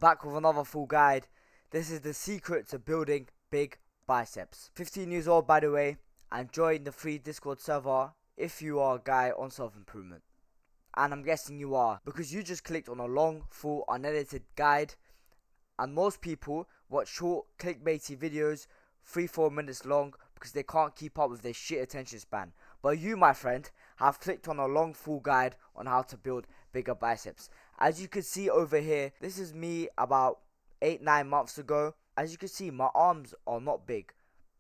Back with another full guide. This is the secret to building big biceps. 15 years old, by the way, and join the free Discord server if you are a guy on self-improvement. And I'm guessing you are, because you just clicked on a long, full, unedited guide. And most people watch short, clickbaity videos, 3-4 minutes long, because they can't keep up with their shit attention span. But you, my friend, have clicked on a long, full guide on how to build bigger biceps. As you can see over here, this is me about 8-9 months ago. As you can see, my arms are not big,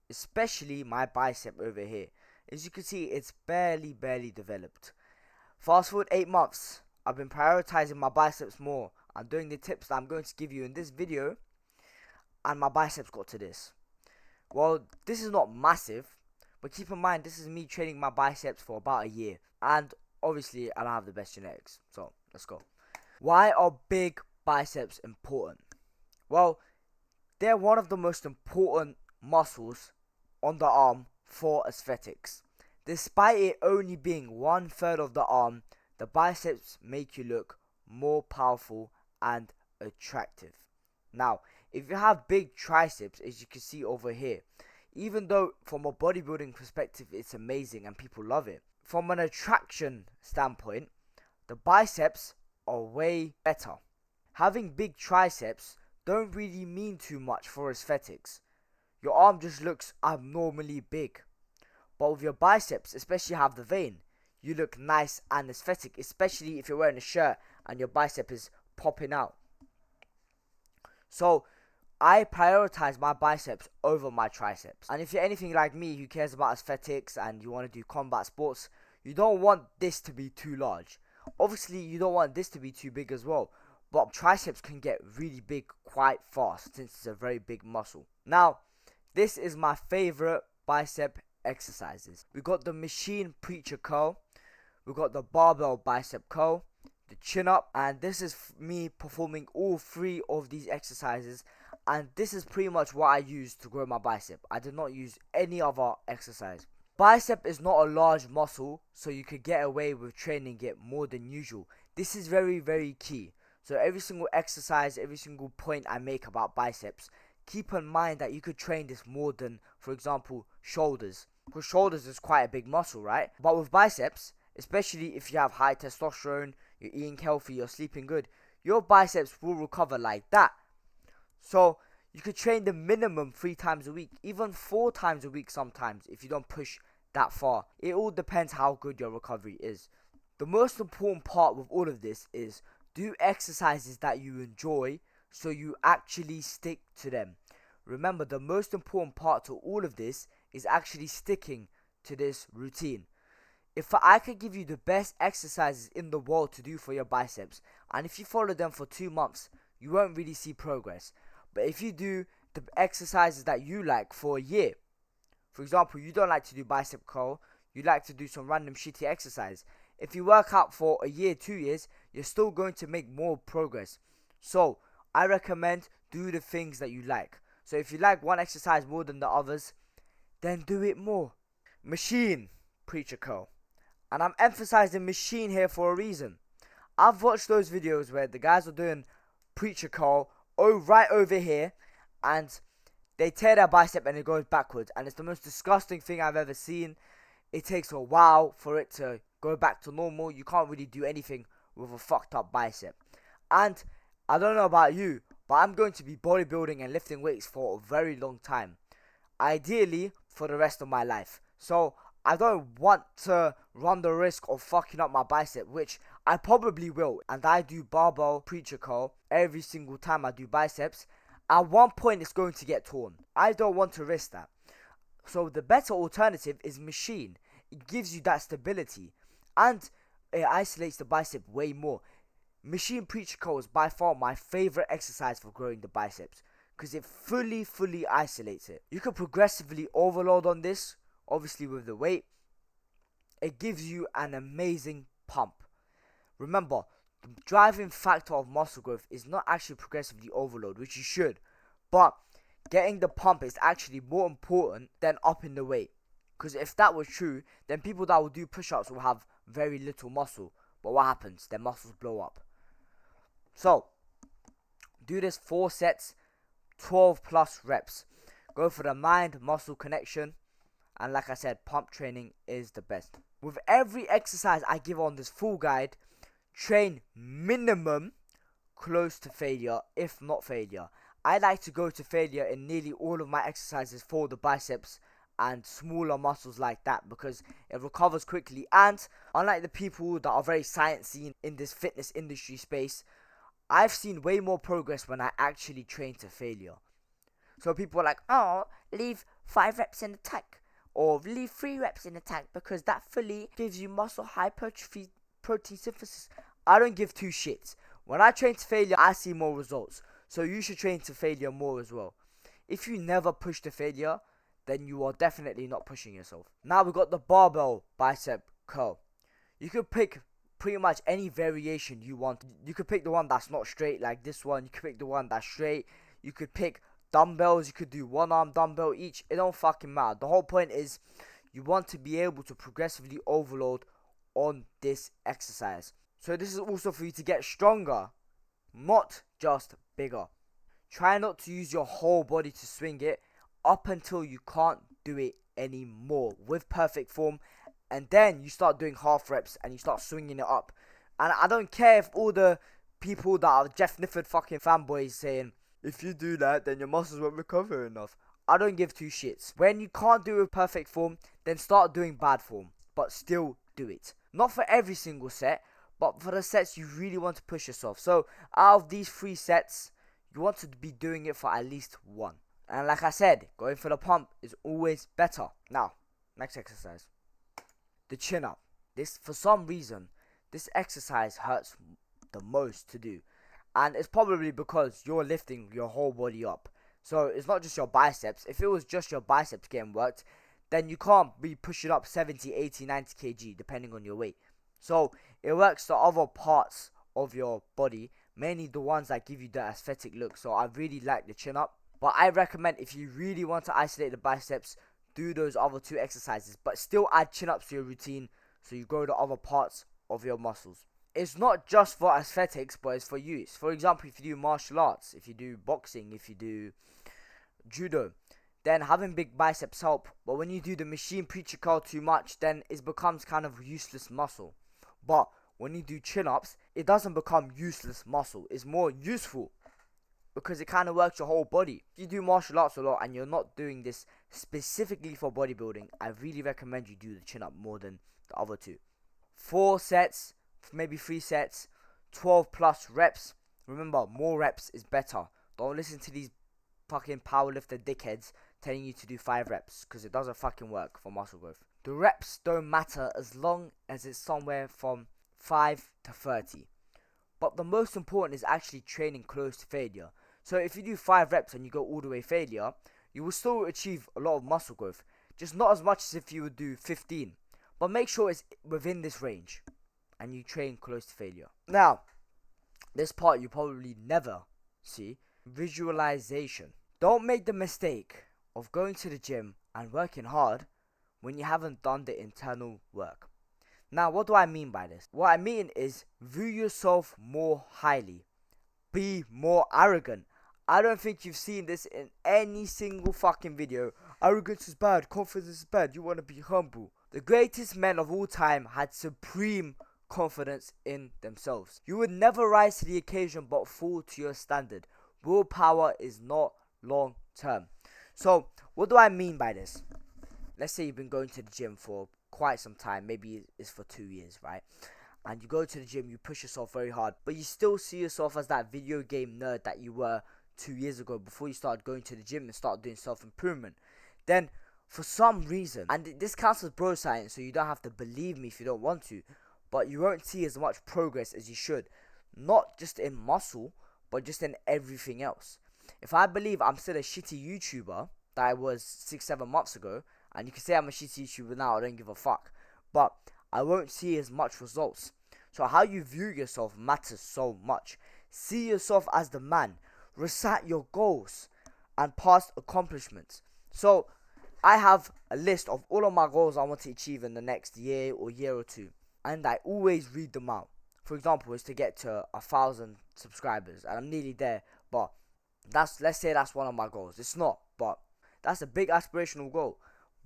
especially my bicep over here. As you can see, it's barely developed. Fast forward 8 months, I've been prioritizing my biceps more. I'm doing the tips that I'm going to give you in this video, and my biceps got to this. Well, this is not massive, but keep in mind, this is me training my biceps for about a year. And obviously, I don't have the best genetics. So, let's go. Why are big biceps important? Well, they're one of the most important muscles on the arm for aesthetics. Despite it only being 1/3 of the arm, the biceps make you look more powerful and attractive. Now, if you have big triceps, as you can see over here, even though from a bodybuilding perspective it's amazing and people love it, from an attraction standpoint, the biceps are way better. Having big triceps don't really mean too much for aesthetics. Your arm just looks abnormally big. But with your biceps, especially have the vein, you look nice and aesthetic, especially if you're wearing a shirt and your bicep is popping out. So I prioritize my biceps over my triceps. And if you're anything like me who cares about aesthetics and you want to do combat sports, you don't want this to be too large. Obviously, you don't want this to be too big as well. But triceps can get really big quite fast since it's a very big muscle. Now, this is my favorite bicep exercises. We got the machine preacher curl, we got the barbell bicep curl, the chin up, and this is me performing all 3 of these exercises, and this is pretty much what I use to grow my bicep. I did not use any other exercise. Bicep is not a large muscle, so you could get away with training it more than usual. This is very key. So every single exercise, every single point I make about biceps, keep in mind that you could train this more than, for example, shoulders. Because shoulders is quite a big muscle, right? But with biceps, especially if you have high testosterone, you're eating healthy, you're sleeping good, your biceps will recover like that. So you could train the minimum 3 times a week, even 4 times a week sometimes if you don't push that far. It all depends how good your recovery is. The most important part with all of this is do exercises that you enjoy so you actually stick to them. Remember, the most important part to all of this is actually sticking to this routine. If I could give you the best exercises in the world to do for your biceps, and if you follow them for 2 months, you won't really see progress. But if you do the exercises that you like for a year, for example, you don't like to do bicep curl, you like to do some random shitty exercise. If you work out for a year, 2 years, you're still going to make more progress. So I recommend do the things that you like. So if you like one exercise more than the others, then do it more. Machine preacher curl. And I'm emphasizing machine here for a reason. I've watched those videos where the guys are doing preacher curl right over here, and they tear their bicep and it goes backwards, and it's the most disgusting thing I've ever seen. It takes a while for it to go back to normal. You can't really do anything with a fucked up bicep. And I don't know about you, but I'm going to be bodybuilding and lifting weights for a very long time. Ideally, for the rest of my life. So I don't want to run the risk of fucking up my bicep, which I probably will. And I do barbell preacher curl every single time I do biceps. At one point, it's going to get torn. I don't want to risk that. So the better alternative is machine. It gives you that stability, and it isolates the bicep way more. Machine preacher curl is by far my favorite exercise for growing the biceps, because it fully isolates it. You can progressively overload on this, obviously with the weight. It gives you an amazing pump. Remember, the driving factor of muscle growth is not actually progressively overload, which you should, but getting the pump is actually more important than upping the weight. Because if that was true, then people that will do push-ups will have very little muscle. But what happens? Their muscles blow up. So, Do this 4 sets, 12 plus reps. Go for the mind muscle connection, and like I said, pump training is the best. With every exercise I give on this full guide, train minimum close to failure, if not failure. I like to go to failure in nearly all of my exercises for the biceps and smaller muscles like that, because it recovers quickly. And unlike the people that are very sciencey in this fitness industry space, I've seen way more progress when I actually train to failure. So people are like, oh, leave 5 reps in the tank, or leave 3 reps in the tank, because that fully gives you muscle hypertrophy protein synthesis. I don't give two shits. When I train to failure, I see more results. So you should train to failure more as well. If you never push to failure, then you are definitely not pushing yourself. Now we got the barbell bicep curl. You could pick pretty much any variation you want. You could pick the one that's not straight like this one. You could pick the one that's straight. You could pick dumbbells. You could do 1 arm dumbbell each. It don't fucking matter. The whole point is you want to be able to progressively overload on this exercise. So this is also for you to get stronger, not just bigger. Try not to use your whole body to swing it up until you can't do it anymore with perfect form, and then you start doing half reps and you start swinging it up. And I don't care if all the people that are Jeff Nifford fucking fanboys saying, if you do that, then your muscles won't recover enough. I don't give two shits. When you can't do it with perfect form, then start doing bad form, but still do it. Not for every single set, but for the sets you really want to push yourself. So out of these 3 sets, you want to be doing it for at least 1. And like I said, going for the pump is always better. Now, next exercise. The chin up. This, for some reason, this exercise hurts the most to do. And it's probably because you're lifting your whole body up. So it's not just your biceps. If it was just your biceps getting worked, then you can't be pushing up 70, 80, 90 kg depending on your weight. So it works the other parts of your body, mainly the ones that give you the aesthetic look. So I really like the chin up. But I recommend, if you really want to isolate the biceps, do those other 2 exercises. But still add chin ups to your routine so you grow the other parts of your muscles. It's not just for aesthetics, but it's for use. For example, if you do martial arts, if you do boxing, if you do judo, then having big biceps help. But when you do the machine preacher curl too much, then it becomes kind of useless muscle. But when you do chin-ups, it doesn't become useless muscle. It's more useful because it kind of works your whole body. If you do martial arts a lot and you're not doing this specifically for bodybuilding, I really recommend you do the chin-up more than the other 2. 4 sets, maybe 3 sets, 12 plus reps. Remember, more reps is better. Don't listen to these fucking powerlifter dickheads telling you to do 5 reps, because it doesn't fucking work for muscle growth. The reps don't matter as long as it's somewhere from 5 to 30. But the most important is actually training close to failure. So if you do 5 reps and you go all the way failure, you will still achieve a lot of muscle growth. Just not as much as if you would do 15. But make sure it's within this range and you train close to failure. Now, this part you probably never see. Visualization. Don't make the mistake of going to the gym and working hard when you haven't done the internal work. Now, what do I mean by this? What I mean is, view yourself more highly. Be more arrogant. I don't think you've seen this in any single fucking video. Arrogance is bad, confidence is bad, you want to be humble. The greatest men of all time had supreme confidence in themselves. You would never rise to the occasion but fall to your standard. Willpower is not long term. So, what do I mean by this? Let's say you've been going to the gym for quite some time, maybe it's for 2 years, right? And you go to the gym, you push yourself very hard, but you still see yourself as that video game nerd that you were 2 years ago before you started going to the gym and start doing self-improvement. Then, for some reason, and this counts as bro science, so you don't have to believe me if you don't want to, but you won't see as much progress as you should. Not just in muscle, but just in everything else. If I believe I'm still a shitty YouTuber that I was 6-7 months ago, and you can say I'm a shitty YouTuber now, I don't give a fuck, but I won't see as much results. So how you view yourself matters so much. See yourself as the man. Recite your goals and past accomplishments. So I have a list of all of my goals I want to achieve in the next year or year or 2, and I always read them out. For example, is to get to 1,000 subscribers, and I'm nearly there, But let's say that's one of my goals. It's not, but that's a big aspirational goal.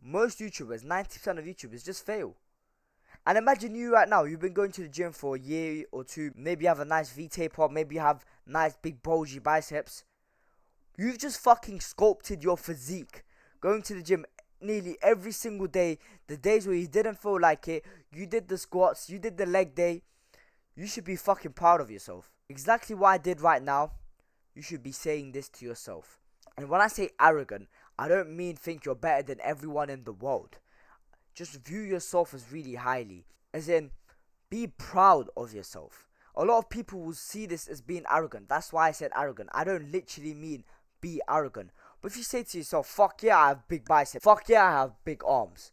Most YouTubers, 90% of YouTubers just fail. And imagine you right now, you've been going to the gym for a year or two, maybe you have a nice V-taper, maybe you have nice big bulgy biceps. You've just fucking sculpted your physique, going to the gym nearly every single day. The days where you didn't feel like it, you did the squats, you did the leg day. You should be fucking proud of yourself. Exactly what I did right now, you should be saying this to yourself. And when I say arrogant, I don't mean think you're better than everyone in the world. Just view yourself as really highly. As in, be proud of yourself. A lot of people will see this as being arrogant. That's why I said arrogant. I don't literally mean be arrogant. But if you say to yourself, fuck yeah, I have big biceps. Fuck yeah, I have big arms.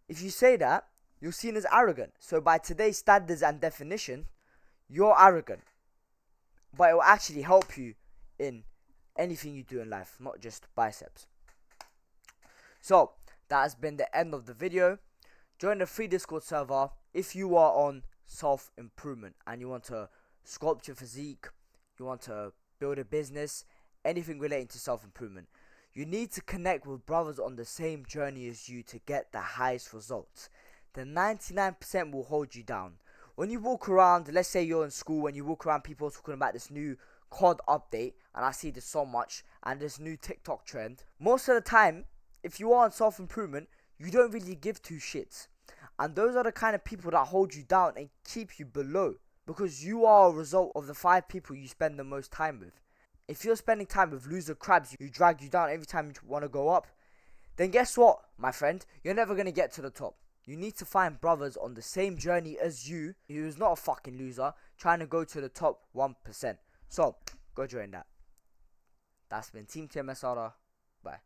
If you say that, you're seen as arrogant. So by today's standards and definition, you're arrogant. But it will actually help you in anything you do in life, not just biceps. So, that has been the end of the video. Join the free Discord server if you are on self-improvement and you want to sculpt your physique, you want to build a business, anything relating to self-improvement. You need to connect with brothers on the same journey as you to get the highest results. The 99% will hold you down. When you walk around, let's say you're in school and you walk around, people are talking about this new COD update, and I see this so much, and this new TikTok trend. Most of the time, if you are on self-improvement, you don't really give two shits. And those are the kind of people that hold you down and keep you below. Because you are a result of the 5 people you spend the most time with. If you're spending time with loser crabs who drag you down every time you want to go up, then guess what, my friend? You're never going to get to the top. You need to find brothers on the same journey as you, who's not a fucking loser, trying to go to the top 1%. So, go join that. That's been Team TMS Bye.